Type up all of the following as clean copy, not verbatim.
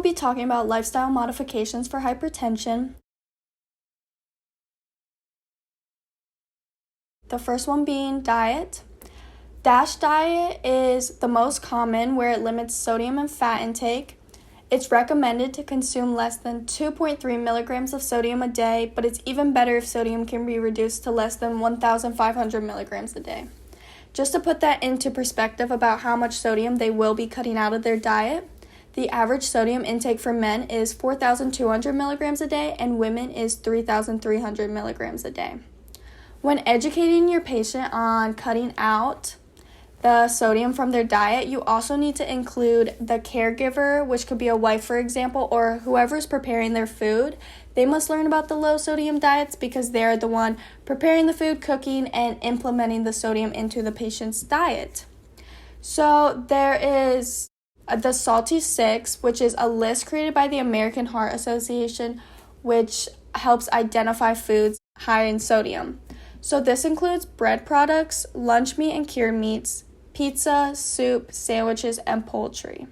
be talking about lifestyle modifications for hypertension. The first one being diet. DASH diet is the most common, where it limits sodium and fat intake. It's recommended to consume less than 2.3 milligrams of sodium a day, but it's even better if sodium can be reduced to less than 1,500 milligrams a day. Just to put that into perspective about how much sodium they will be cutting out of their diet, the average sodium intake for men is 4,200 milligrams a day and women is 3,300 milligrams a day. When educating your patient on cutting out the sodium from their diet, you also need to include the caregiver, which could be a wife, for example, or whoever's preparing their food. They must learn about the low sodium diets because they're the one preparing the food, cooking, and implementing the sodium into the patient's diet. So there is the Salty 6, which is a list created by the American Heart Association, which helps identify foods high in sodium. So this includes bread products, lunch meat and cured meats, pizza, soup, sandwiches, and poultry.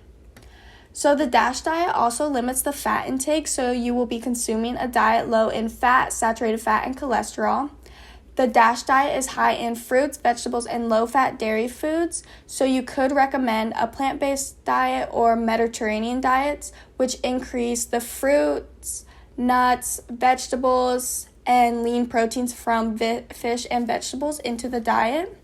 So the DASH diet also limits the fat intake, so you will be consuming a diet low in fat, saturated fat, and cholesterol. The DASH diet is high in fruits, vegetables, and low-fat dairy foods, so you could recommend a plant-based diet or Mediterranean diets, which increase the fruits, nuts, vegetables, and lean proteins from fish and vegetables into the diet.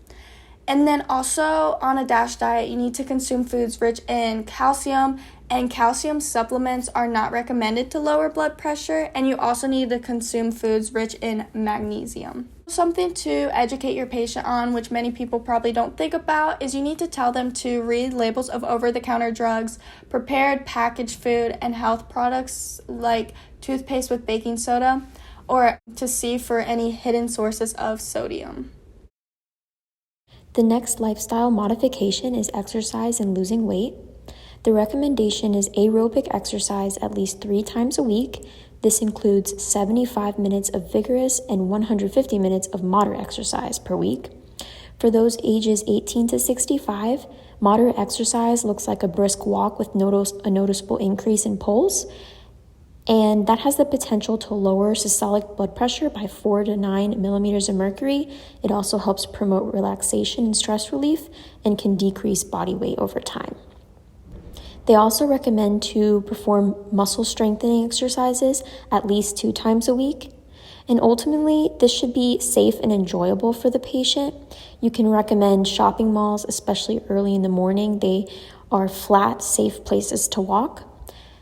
And then also on a DASH diet, you need to consume foods rich in calcium, and calcium supplements are not recommended to lower blood pressure, and you also need to consume foods rich in magnesium. Something to educate your patient on, which many people probably don't think about, is you need to tell them to read labels of over-the-counter drugs, prepared packaged food, and health products like toothpaste with baking soda, or to see for any hidden sources of sodium. The next lifestyle modification is exercise and losing weight. The recommendation is aerobic exercise at least 3 times a week. This includes 75 minutes of vigorous and 150 minutes of moderate exercise per week. For those ages 18 to 65, moderate exercise looks like a brisk walk with a noticeable increase in pulse, and that has the potential to lower systolic blood pressure by 4 to 9 millimeters of mercury. It also helps promote relaxation and stress relief and can decrease body weight over time. They also recommend to perform muscle strengthening exercises at least 2 times a week. And ultimately, this should be safe and enjoyable for the patient. You can recommend shopping malls, especially early in the morning. They are flat, safe places to walk.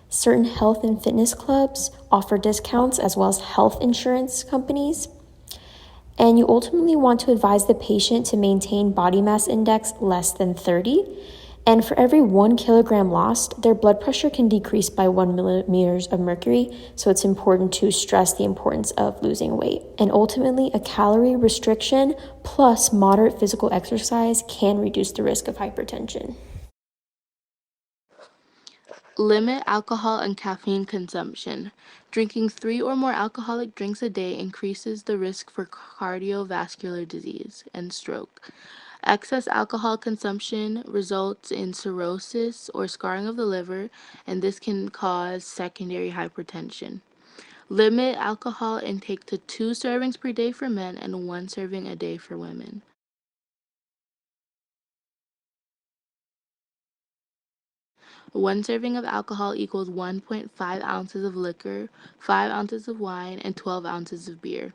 Certain health and fitness clubs offer discounts, as well as health insurance companies. And you ultimately want to advise the patient to maintain body mass index less than 30. And for every 1 kilogram lost, their blood pressure can decrease by 1 millimeters of mercury. So it's important to stress the importance of losing weight. And ultimately, a calorie restriction plus moderate physical exercise can reduce the risk of hypertension. Limit alcohol and caffeine consumption. Drinking 3 or more alcoholic drinks a day increases the risk for cardiovascular disease and stroke. Excess alcohol consumption results in cirrhosis or scarring of the liver, and this can cause secondary hypertension. Limit alcohol intake to 2 servings per day for men and 1 serving a day for women. One serving of alcohol equals 1.5 ounces of liquor, 5 ounces of wine, and 12 ounces of beer.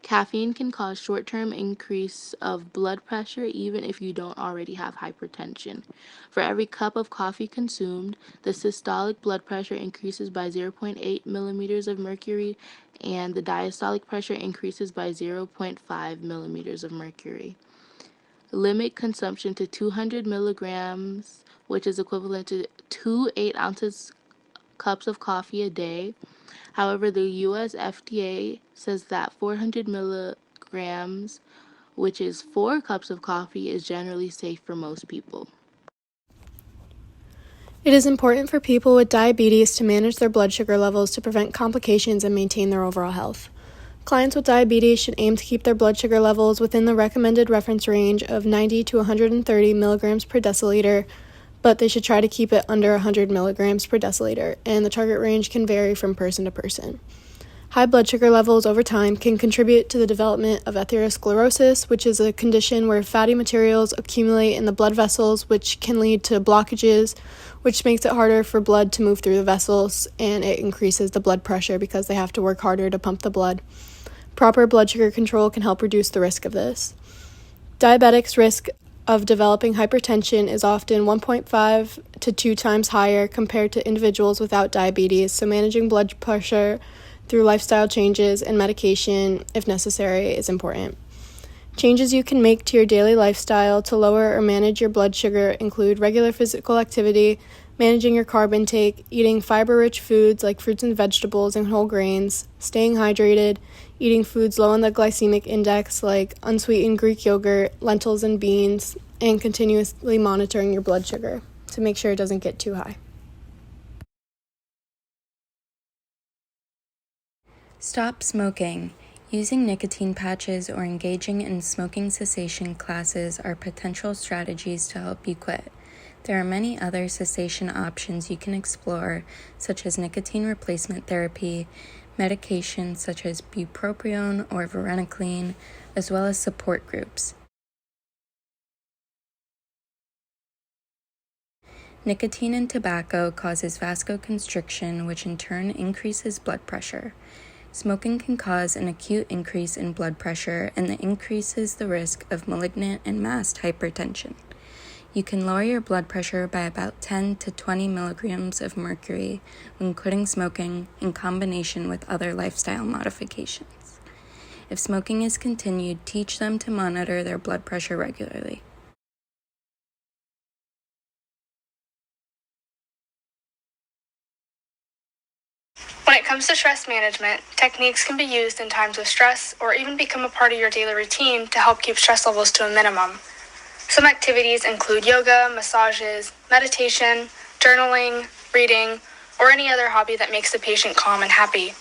Caffeine can cause short-term increase of blood pressure even if you don't already have hypertension. For every cup of coffee consumed, the systolic blood pressure increases by 0.8 millimeters of mercury, and the diastolic pressure increases by 0.5 millimeters of mercury. Limit consumption to 200 milligrams, which is equivalent to 2 8-ounce cups of coffee a day. However, the U.S. FDA says that 400 milligrams, which is 4 cups of coffee, is generally safe for most people. It is important for people with diabetes to manage their blood sugar levels to prevent complications and maintain their overall health. Clients with diabetes should aim to keep their blood sugar levels within the recommended reference range of 90 to 130 milligrams per deciliter but they should try to keep it under 100 milligrams per deciliter, and the target range can vary from person to person. High blood sugar levels over time can contribute to the development of atherosclerosis, which is a condition where fatty materials accumulate in the blood vessels, which can lead to blockages, which makes it harder for blood to move through the vessels, and it increases the blood pressure because they have to work harder to pump the blood. Proper blood sugar control can help reduce the risk of this. Diabetics' risk of developing hypertension is often 1.5 to 2 times higher compared to individuals without diabetes, so managing blood pressure through lifestyle changes and medication, if necessary, is important. Changes you can make to your daily lifestyle to lower or manage your blood sugar include regular physical activity, managing your carb intake, eating fiber-rich foods like fruits and vegetables and whole grains, staying hydrated, eating foods low on the glycemic index like unsweetened Greek yogurt, lentils, and beans, and continuously monitoring your blood sugar to make sure it doesn't get too high. Stop smoking. Using nicotine patches or engaging in smoking cessation classes are potential strategies to help you quit. There are many other cessation options you can explore, such as nicotine replacement therapy, medications such as bupropion or varenicline, as well as support groups. Nicotine in tobacco causes vasoconstriction, which in turn increases blood pressure. Smoking can cause an acute increase in blood pressure and that increases the risk of malignant and masked hypertension. You can lower your blood pressure by about 10 to 20 milligrams of mercury when quitting smoking in combination with other lifestyle modifications. If smoking is continued, teach them to monitor their blood pressure regularly. When it comes to stress management, techniques can be used in times of stress or even become a part of your daily routine to help keep stress levels to a minimum. Some activities include yoga, massages, meditation, journaling, reading, or any other hobby that makes the patient calm and happy.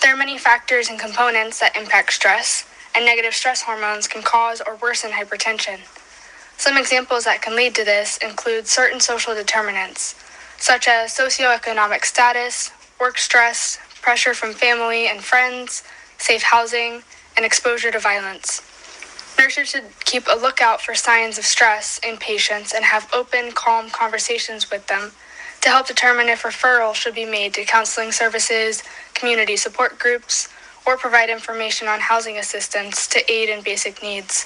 There are many factors and components that impact stress, and negative stress hormones can cause or worsen hypertension. Some examples that can lead to this include certain social determinants, such as socioeconomic status, work stress, pressure from family and friends, safe housing, and exposure to violence. Nurses should keep a lookout for signs of stress in patients and have open, calm conversations with them to help determine if referral should be made to counseling services, community support groups, or provide information on housing assistance to aid in basic needs.